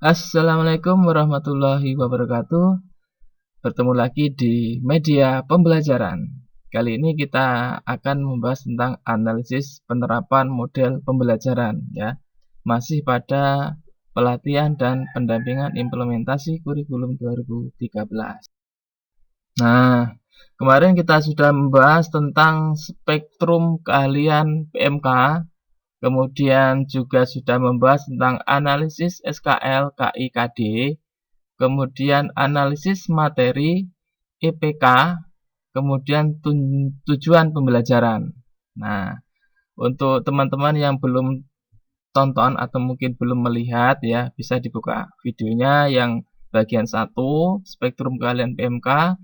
Assalamualaikum warahmatullahi wabarakatuh. Bertemu lagi di media pembelajaran. Kali ini kita akan membahas tentang analisis penerapan model pembelajaran ya. Masih pada pelatihan dan pendampingan implementasi kurikulum 2013. Nah, kemarin kita sudah membahas tentang spektrum keahlian PMK. Kemudian juga sudah membahas tentang analisis SKL KIKD, kemudian analisis materi IPK, kemudian tujuan pembelajaran. Nah, untuk teman-teman yang belum tonton atau mungkin belum melihat ya, bisa dibuka videonya yang bagian 1, spektrum keahlian PMK.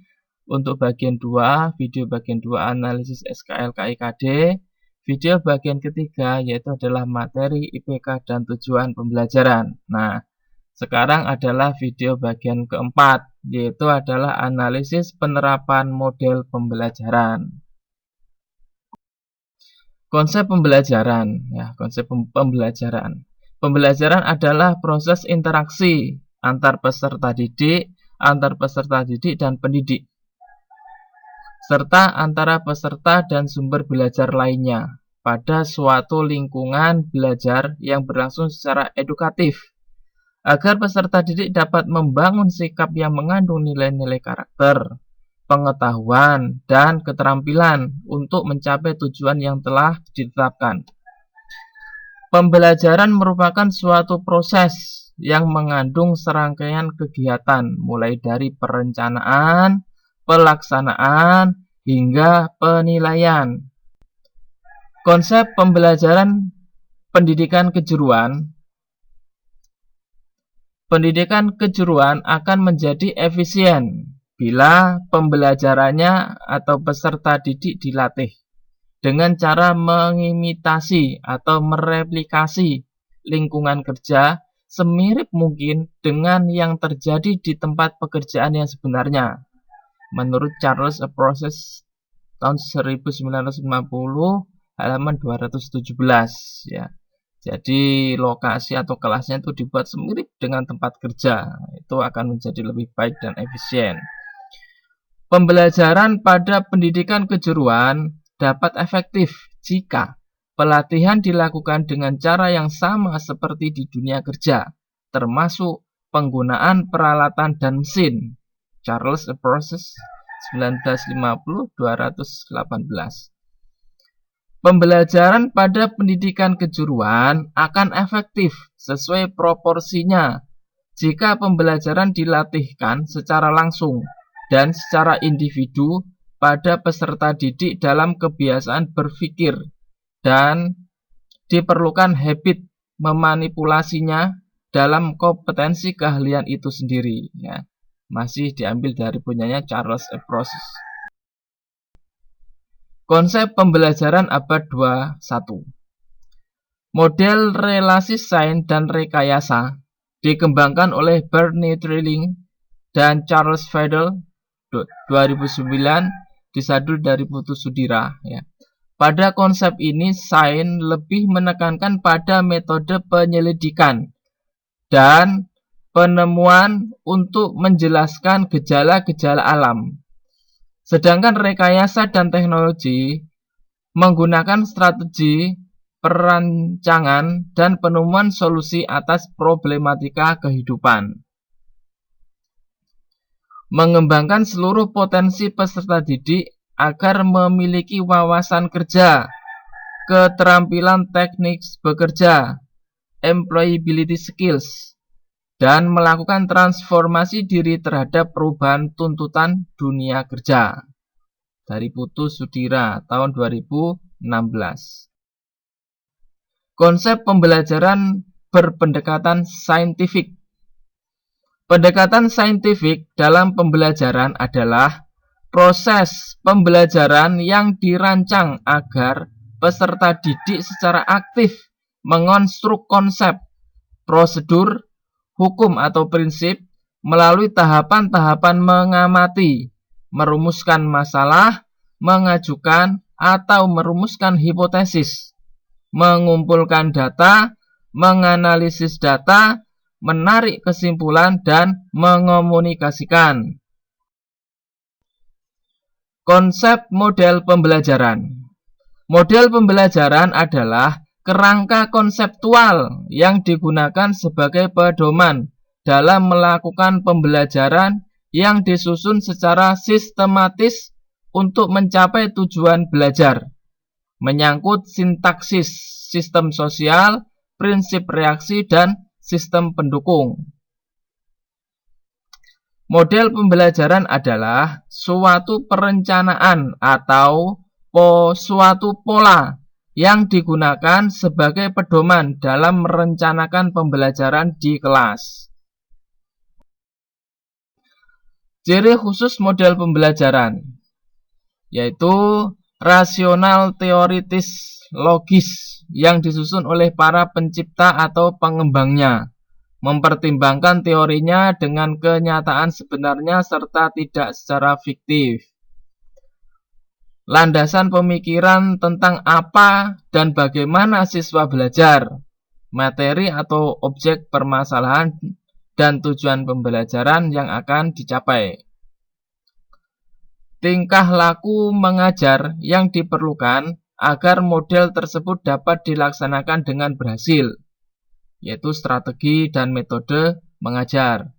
Untuk bagian 2, video bagian 2 analisis SKL KIKD. Video bagian ketiga yaitu adalah materi IPK dan tujuan pembelajaran. Nah, sekarang adalah video bagian keempat, yaitu adalah analisis penerapan model pembelajaran. Konsep pembelajaran, ya, konsep pembelajaran. Pembelajaran adalah proses interaksi antar peserta didik dan pendidik, serta antara peserta dan sumber belajar lainnya pada suatu lingkungan belajar yang berlangsung secara edukatif, agar peserta didik dapat membangun sikap yang mengandung nilai-nilai karakter, pengetahuan, dan keterampilan untuk mencapai tujuan yang telah ditetapkan. Pembelajaran merupakan suatu proses yang mengandung serangkaian kegiatan mulai dari perencanaan, pelaksanaan, hingga penilaian. Konsep pembelajaran pendidikan kejuruan. Pendidikan kejuruan akan menjadi efisien bila pembelajarannya atau peserta didik dilatih dengan cara mengimitasi atau mereplikasi lingkungan kerja semirip mungkin dengan yang terjadi di tempat pekerjaan yang sebenarnya. Menurut Charles Approaches tahun 1950 halaman 217 ya. Jadi lokasi atau kelasnya itu dibuat semirip dengan tempat kerja. Itu akan menjadi lebih baik dan efisien. Pembelajaran pada pendidikan kejuruan dapat efektif jika pelatihan dilakukan dengan cara yang sama seperti di dunia kerja, termasuk penggunaan peralatan dan mesin. Charles Approaches 1950-218. Pembelajaran pada pendidikan kejuruan akan efektif sesuai proporsinya jika pembelajaran dilatihkan secara langsung dan secara individu pada peserta didik dalam kebiasaan berpikir dan diperlukan habit memanipulasinya dalam kompetensi keahlian itu sendiri ya. Masih diambil dari punyanya Charles Approaches. Konsep pembelajaran abad 21. Model relasi sains dan rekayasa dikembangkan oleh Bernie Trilling dan Charles Fedel 2009 disadul dari Putu Sudira ya. Pada konsep ini sains lebih menekankan pada metode penyelidikan dan penemuan untuk menjelaskan gejala-gejala alam. Sedangkan rekayasa dan teknologi menggunakan strategi perancangan dan penemuan solusi atas problematika kehidupan. Mengembangkan seluruh potensi peserta didik agar memiliki wawasan kerja, keterampilan teknik bekerja, employability skills, dan melakukan transformasi diri terhadap perubahan tuntutan dunia kerja. Dari Putu Sudira tahun 2016. Konsep pembelajaran berpendekatan saintifik. Pendekatan saintifik dalam pembelajaran adalah proses pembelajaran yang dirancang agar peserta didik secara aktif mengonstruk konsep, prosedur, hukum atau prinsip melalui tahapan-tahapan mengamati, merumuskan masalah, mengajukan atau merumuskan hipotesis, mengumpulkan data, menganalisis data, menarik kesimpulan, dan mengomunikasikan. Konsep model pembelajaran. Model pembelajaran adalah kerangka konseptual yang digunakan sebagai pedoman dalam melakukan pembelajaran yang disusun secara sistematis untuk mencapai tujuan belajar, menyangkut sintaksis, sistem sosial, prinsip reaksi, dan sistem pendukung. Model pembelajaran adalah suatu perencanaan atau suatu pola yang digunakan sebagai pedoman dalam merencanakan pembelajaran di kelas. Ciri khusus model pembelajaran yaitu rasional, teoritis, logis yang disusun oleh para pencipta atau pengembangnya, mempertimbangkan teorinya dengan kenyataan sebenarnya serta tidak secara fiktif. Landasan pemikiran tentang apa dan bagaimana siswa belajar, materi atau objek permasalahan, dan tujuan pembelajaran yang akan dicapai. Tingkah laku mengajar yang diperlukan agar model tersebut dapat dilaksanakan dengan berhasil, yaitu strategi dan metode mengajar.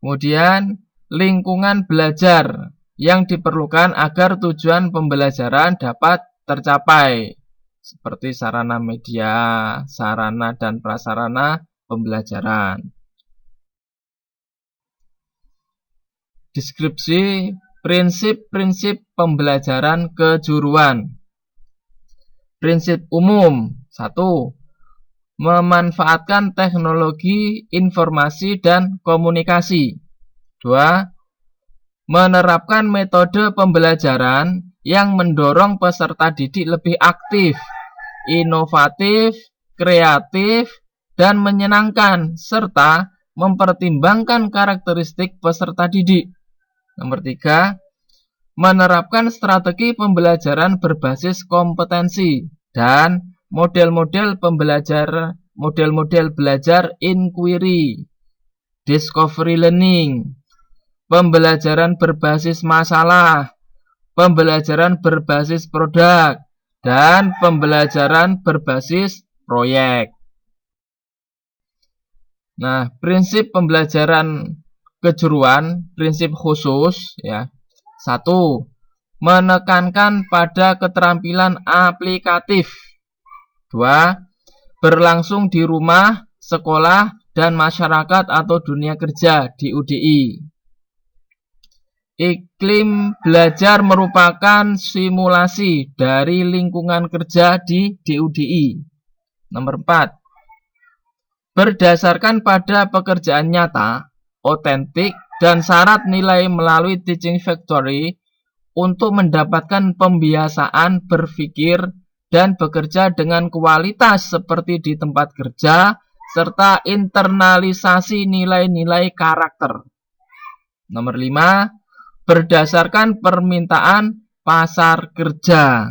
Kemudian, lingkungan belajar yang diperlukan agar tujuan pembelajaran dapat tercapai, seperti sarana media, sarana dan prasarana pembelajaran. Deskripsi prinsip-prinsip pembelajaran kejuruan. Prinsip umum 1. Memanfaatkan teknologi informasi dan komunikasi. 2. Menerapkan metode pembelajaran yang mendorong peserta didik lebih aktif, inovatif, kreatif, dan menyenangkan, serta mempertimbangkan karakteristik peserta didik. Nomor 3. Menerapkan strategi pembelajaran berbasis kompetensi dan model-model belajar inquiry, discovery learning, pembelajaran berbasis masalah, pembelajaran berbasis produk, dan pembelajaran berbasis proyek. Nah, prinsip pembelajaran kejuruan, prinsip khusus ya. 1. Menekankan pada keterampilan aplikatif. 2. Berlangsung di rumah, sekolah, dan masyarakat atau dunia kerja di UDI. Iklim belajar merupakan simulasi dari lingkungan kerja di DUDI. Nomor 4. Berdasarkan pada pekerjaan nyata, otentik, dan syarat nilai melalui teaching factory untuk mendapatkan pembiasaan berpikir dan bekerja dengan kualitas seperti di tempat kerja, serta internalisasi nilai-nilai karakter. Nomor 5. Berdasarkan permintaan pasar kerja.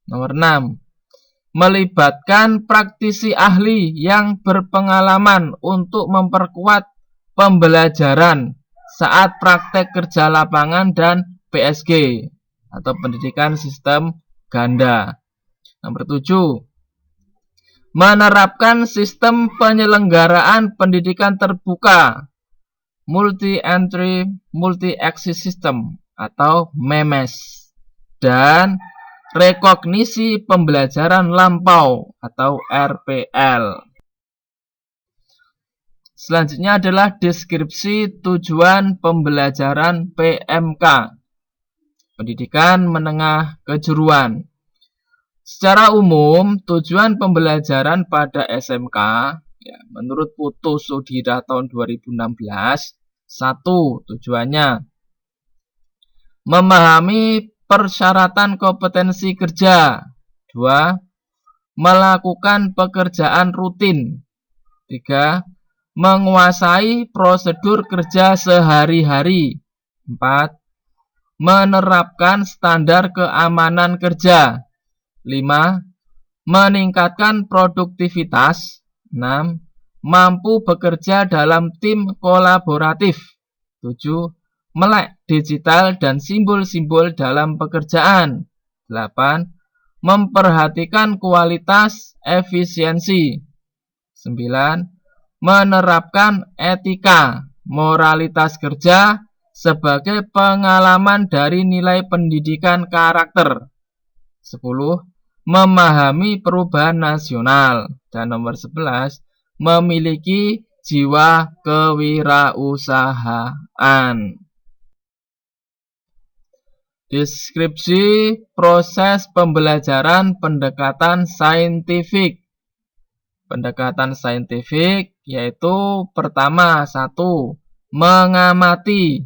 Nomor 6. Melibatkan praktisi ahli yang berpengalaman untuk memperkuat pembelajaran saat praktek kerja lapangan dan PSG atau pendidikan sistem ganda. Nomor 7. Menerapkan sistem penyelenggaraan pendidikan terbuka, multi-entry, multi-exit system atau MEMES, dan rekognisi pembelajaran lampau atau RPL. Selanjutnya adalah deskripsi tujuan pembelajaran PMK, pendidikan menengah kejuruan. Secara umum, tujuan pembelajaran pada SMK ya, menurut Putu Sudira tahun 2016, 1. Tujuannya memahami persyaratan kompetensi kerja. 2. Melakukan pekerjaan rutin. 3. Menguasai prosedur kerja sehari-hari. 4. Menerapkan standar keamanan kerja. 5. Meningkatkan produktivitas. 6. mampu bekerja dalam tim kolaboratif. 7. Melek digital dan simbol-simbol dalam pekerjaan. 8. Memperhatikan kualitas efisiensi. 9. Menerapkan etika, moralitas kerja sebagai pengalaman dari nilai pendidikan karakter. 10. Memahami perubahan nasional. Dan nomor 11. Memiliki jiwa kewirausahaan. Deskripsi proses pembelajaran pendekatan saintifik. Pendekatan saintifik yaitu pertama, 1. Mengamati,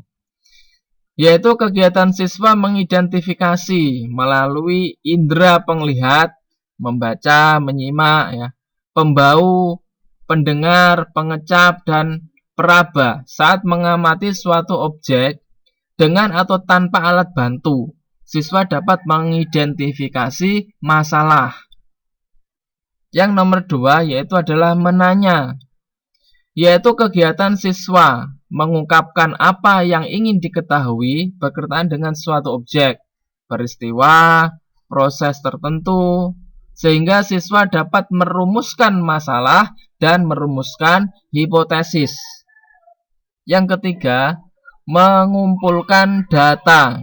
yaitu kegiatan siswa mengidentifikasi melalui indera penglihat, membaca, menyimak, pembau, pendengar, pengecap, dan peraba saat mengamati suatu objek dengan atau tanpa alat bantu. Siswa dapat mengidentifikasi masalah. Yang nomor 2 yaitu adalah menanya, yaitu kegiatan siswa mengungkapkan apa yang ingin diketahui berkaitan dengan suatu objek, peristiwa, proses tertentu, sehingga siswa dapat merumuskan masalah dan merumuskan hipotesis. Yang ketiga, mengumpulkan data,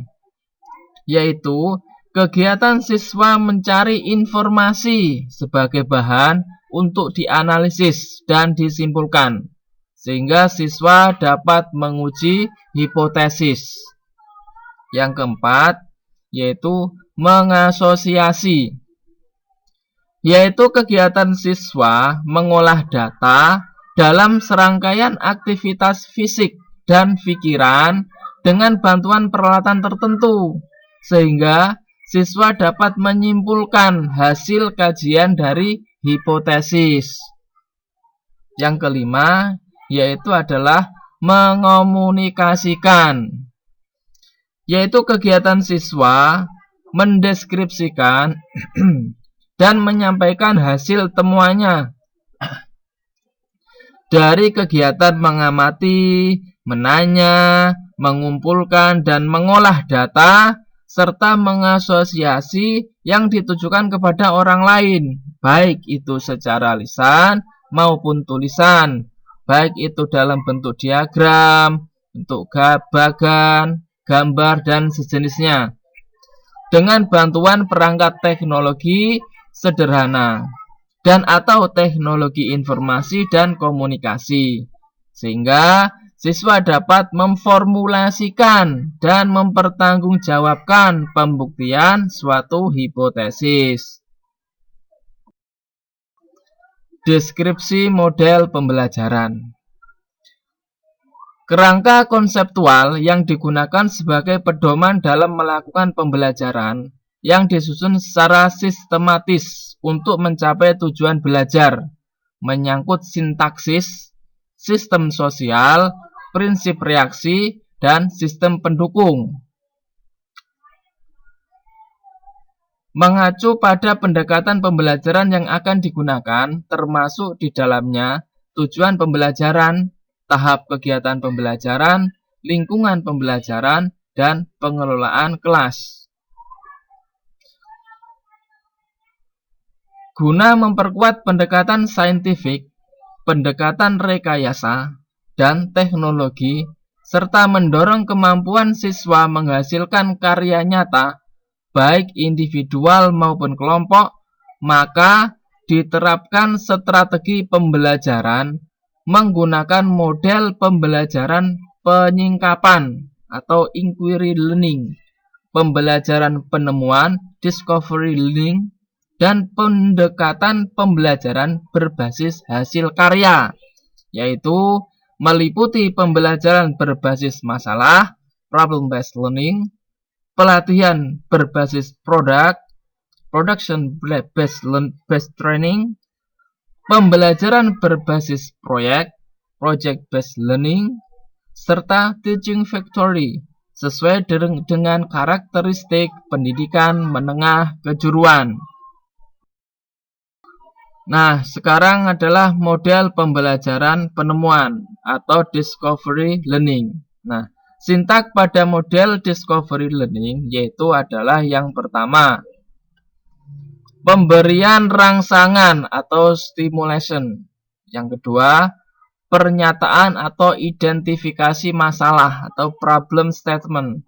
yaitu kegiatan siswa mencari informasi sebagai bahan untuk dianalisis dan disimpulkan, sehingga siswa dapat menguji hipotesis. Yang keempat, yaitu mengasosiasi, yaitu kegiatan siswa mengolah data dalam serangkaian aktivitas fisik dan pikiran dengan bantuan peralatan tertentu, sehingga siswa dapat menyimpulkan hasil kajian dari hipotesis. Yang kelima, yaitu adalah mengomunikasikan, yaitu kegiatan siswa mendeskripsikan dan menyampaikan hasil temuannya dari kegiatan mengamati, menanya, mengumpulkan, dan mengolah data, serta mengasosiasi yang ditujukan kepada orang lain, baik itu secara lisan maupun tulisan, baik itu dalam bentuk diagram, bentuk bagan, gambar, dan sejenisnya, dengan bantuan perangkat teknologi sederhana dan atau teknologi informasi dan komunikasi, sehingga siswa dapat memformulasikan dan mempertanggungjawabkan pembuktian suatu hipotesis. Deskripsi model pembelajaran. Kerangka konseptual yang digunakan sebagai pedoman dalam melakukan pembelajaran yang disusun secara sistematis untuk mencapai tujuan belajar, menyangkut sintaksis, sistem sosial, prinsip reaksi, dan sistem pendukung. Mengacu pada pendekatan pembelajaran yang akan digunakan, termasuk di dalamnya tujuan pembelajaran, tahap kegiatan pembelajaran, lingkungan pembelajaran, dan pengelolaan kelas. Guna memperkuat pendekatan saintifik, pendekatan rekayasa, dan teknologi, serta mendorong kemampuan siswa menghasilkan karya nyata, baik individual maupun kelompok, maka diterapkan strategi pembelajaran menggunakan model pembelajaran penyingkapan atau inquiry learning, pembelajaran penemuan discovery learning, dan pendekatan pembelajaran berbasis hasil karya, yaitu meliputi pembelajaran berbasis masalah, problem-based learning, pelatihan berbasis product, production-based training, pembelajaran berbasis proyek, project-based learning, serta teaching factory, sesuai dengan karakteristik pendidikan menengah kejuruan. Nah, sekarang adalah model pembelajaran penemuan atau discovery learning. Nah, sintak pada model discovery learning yaitu adalah yang pertama, pemberian rangsangan atau stimulation. Yang kedua, pernyataan atau identifikasi masalah atau problem statement.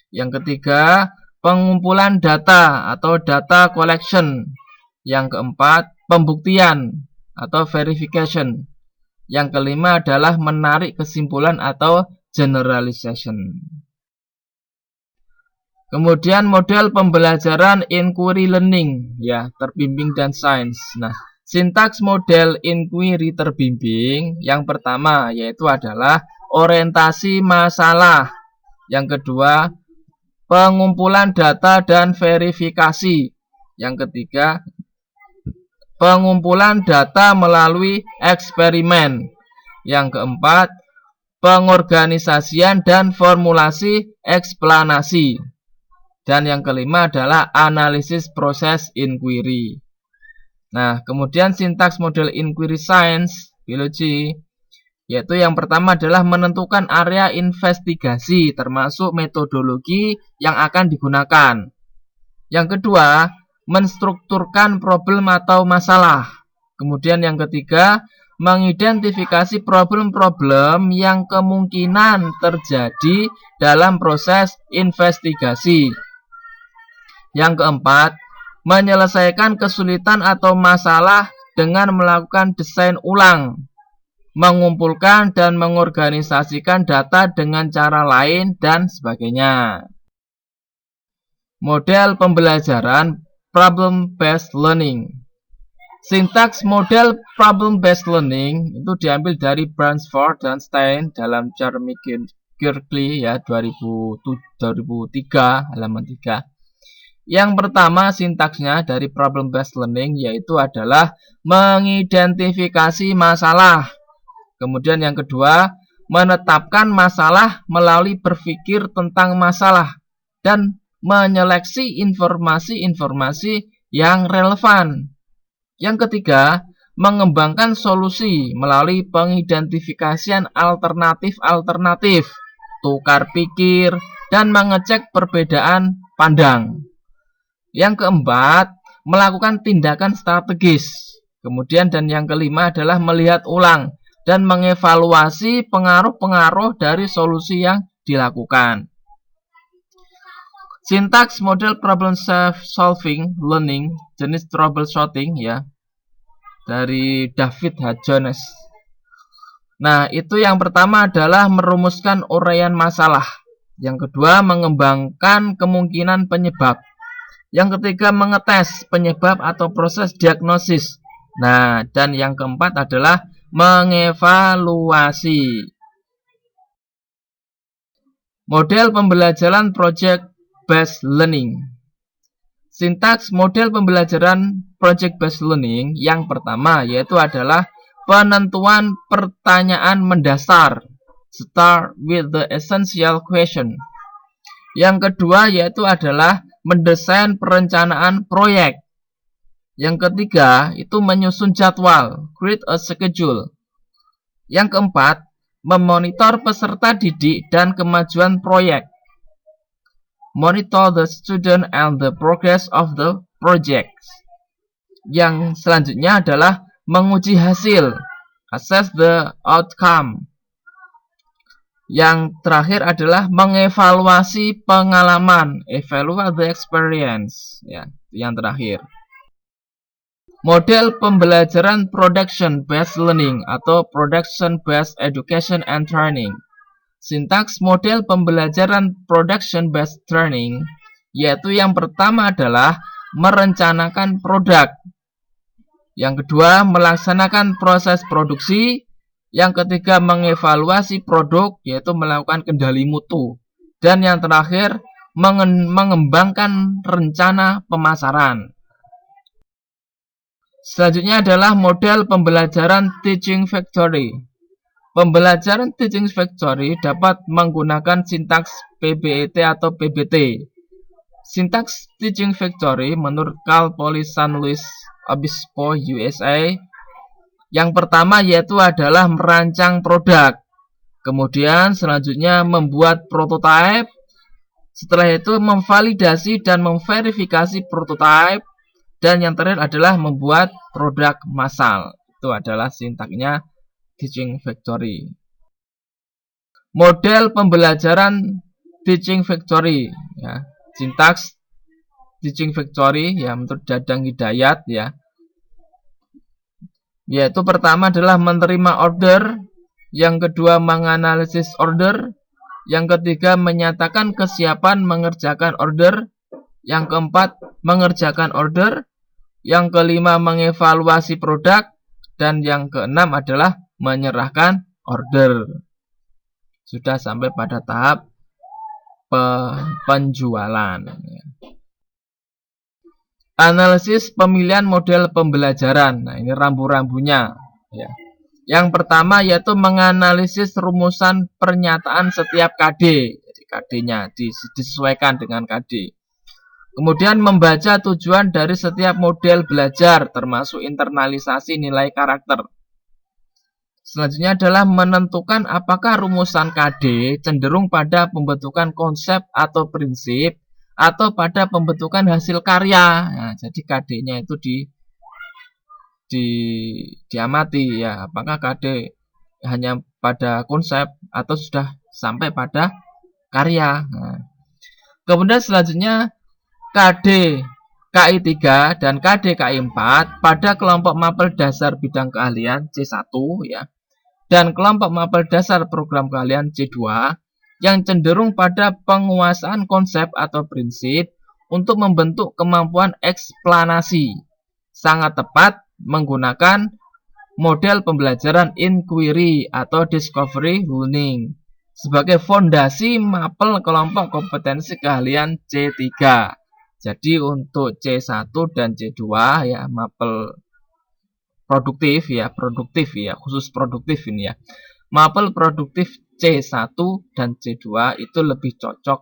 Yang ketiga, pengumpulan data atau data collection. Yang keempat, pembuktian atau verification. Yang kelima adalah menarik kesimpulan atau generalization. Kemudian model pembelajaran inquiry learning, ya, terbimbing dan sains. Nah, sintaks model inquiry terbimbing yang pertama yaitu adalah orientasi masalah. Yang kedua, pengumpulan data dan verifikasi. Yang ketiga, pengumpulan data melalui eksperimen. Yang keempat, pengorganisasian dan formulasi eksplanasi. Dan yang kelima adalah analisis proses inquiry. Nah, kemudian sintaks model inquiry science, biologi, yaitu yang pertama adalah menentukan area investigasi termasuk metodologi yang akan digunakan. Yang kedua, menstrukturkan problem atau masalah. Kemudian yang ketiga, mengidentifikasi problem-problem yang kemungkinan terjadi dalam proses investigasi. Yang keempat, menyelesaikan kesulitan atau masalah dengan melakukan desain ulang, mengumpulkan dan mengorganisasikan data dengan cara lain, dan sebagainya. Model pembelajaran problem-based learning. Sintaks model problem-based learning itu diambil dari Bransford dan Stein dalam Kirkley ya 2003 halaman 3. Yang pertama sintaksnya dari problem-based learning yaitu adalah mengidentifikasi masalah. Kemudian yang kedua, menetapkan masalah melalui berpikir tentang masalah dan menyeleksi informasi-informasi yang relevan. Yang ketiga, mengembangkan solusi melalui pengidentifikasian alternatif-alternatif, tukar pikir, dan mengecek perbedaan pandang. Yang keempat, melakukan tindakan strategis. Kemudian dan yang kelima adalah melihat ulang dan mengevaluasi pengaruh-pengaruh dari solusi yang dilakukan. Sintaks model problem solving learning jenis troubleshooting ya dari David H. Jones. Nah, itu yang pertama adalah merumuskan uraian masalah. Yang kedua, mengembangkan kemungkinan penyebab. Yang ketiga, mengetes penyebab atau proses diagnosis. Nah, dan yang keempat adalah mengevaluasi. Model pembelajaran project-based learning. Sintaks model pembelajaran project-based learning yang pertama yaitu adalah penentuan pertanyaan mendasar. Start with the essential question. Yang kedua yaitu adalah mendesain perencanaan proyek. Yang ketiga itu menyusun jadwal, create a schedule. Yang keempat, memonitor peserta didik dan kemajuan proyek. Monitor the student and the progress of the project. Yang selanjutnya adalah menguji hasil, assess the outcome. Yang terakhir adalah mengevaluasi pengalaman, evaluate the experience. Ya, yang terakhir. Model pembelajaran production-based learning atau production-based education and training. Sintaks model pembelajaran production-based learning yaitu yang pertama adalah merencanakan produk. Yang kedua, melaksanakan proses produksi. Yang ketiga, mengevaluasi produk yaitu melakukan kendali mutu. Dan yang terakhir, mengembangkan rencana pemasaran. Selanjutnya adalah model pembelajaran teaching factory. Pembelajaran teaching factory dapat menggunakan sintaks PBET atau PBT. Sintaks teaching factory menurut Cal Poly San Luis Obispo USA, yang pertama yaitu adalah merancang produk, kemudian selanjutnya membuat prototipe, setelah itu memvalidasi dan memverifikasi prototipe, dan yang terakhir adalah membuat produk massal. Itu adalah sintaknya teaching factory. Model pembelajaran teaching factory, ya. Sintaks teaching factory, ya, menurut Dadang Hidayat, ya, yaitu pertama adalah menerima order, yang kedua menganalisis order, yang ketiga menyatakan kesiapan mengerjakan order, yang keempat mengerjakan order, yang kelima mengevaluasi produk, dan yang keenam adalah menyerahkan order. Sudah sampai pada tahap penjualan. Analisis pemilihan model pembelajaran. Nah, ini rambu-rambunya, ya. Yang pertama yaitu menganalisis rumusan pernyataan setiap KD. Jadi KD-nya disesuaikan dengan KD. Kemudian membaca tujuan dari setiap model belajar, termasuk internalisasi nilai karakter. Selanjutnya adalah menentukan apakah rumusan KD cenderung pada pembentukan konsep atau prinsip atau pada pembentukan hasil karya. Nah, jadi KD-nya itu diamati, ya, apakah KD hanya pada konsep atau sudah sampai pada karya. Nah, kemudian selanjutnya KD KI 3 dan KD KI 4 pada kelompok mapel dasar bidang keahlian C1, ya, dan kelompok mapel dasar program keahlian C2 yang cenderung pada penguasaan konsep atau prinsip untuk membentuk kemampuan eksplanasi. Sangat tepat menggunakan model pembelajaran inquiry atau discovery learning sebagai fondasi mapel kelompok kompetensi keahlian C3. Jadi untuk C1 dan C2, ya, mapel produktif, ya, khusus produktif ini, ya. Mapel produktif C1 dan C2 itu lebih cocok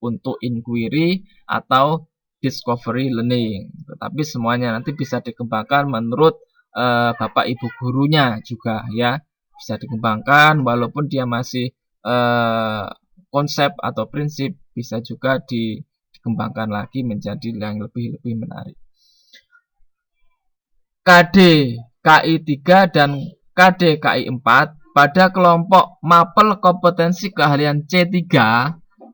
untuk inquiry atau discovery learning. Tetapi semuanya nanti bisa dikembangkan menurut Bapak Ibu gurunya juga, ya. Bisa dikembangkan walaupun dia masih konsep atau prinsip, bisa juga dikembangkan lagi menjadi yang lebih menarik. KD KI 3 dan KD KI 4 pada kelompok mapel kompetensi keahlian C3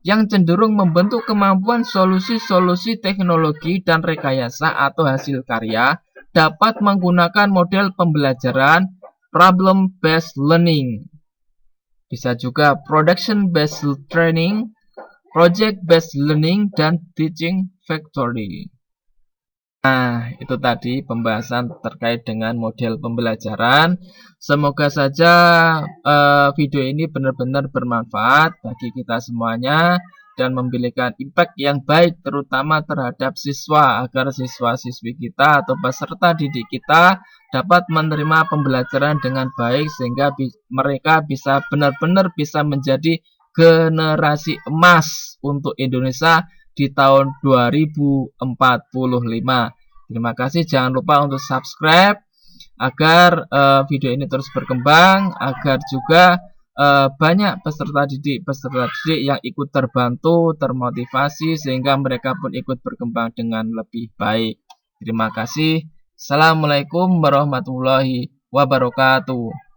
yang cenderung membentuk kemampuan solusi-solusi teknologi dan rekayasa atau hasil karya dapat menggunakan model pembelajaran problem based learning. Bisa juga production based training, project based learning, dan teaching factory. Nah, itu tadi pembahasan terkait dengan model pembelajaran. Semoga saja video ini benar-benar bermanfaat bagi kita semuanya dan memberikan impact yang baik terutama terhadap siswa, agar siswa-siswi kita atau peserta didik kita dapat menerima pembelajaran dengan baik sehingga mereka bisa benar-benar bisa menjadi generasi emas untuk Indonesia di tahun 2045. Terima kasih, jangan lupa untuk subscribe agar video ini terus berkembang, agar juga banyak peserta didik yang ikut terbantu, termotivasi sehingga mereka pun ikut berkembang dengan lebih baik. Terima kasih. Assalamualaikum warahmatullahi wabarakatuh.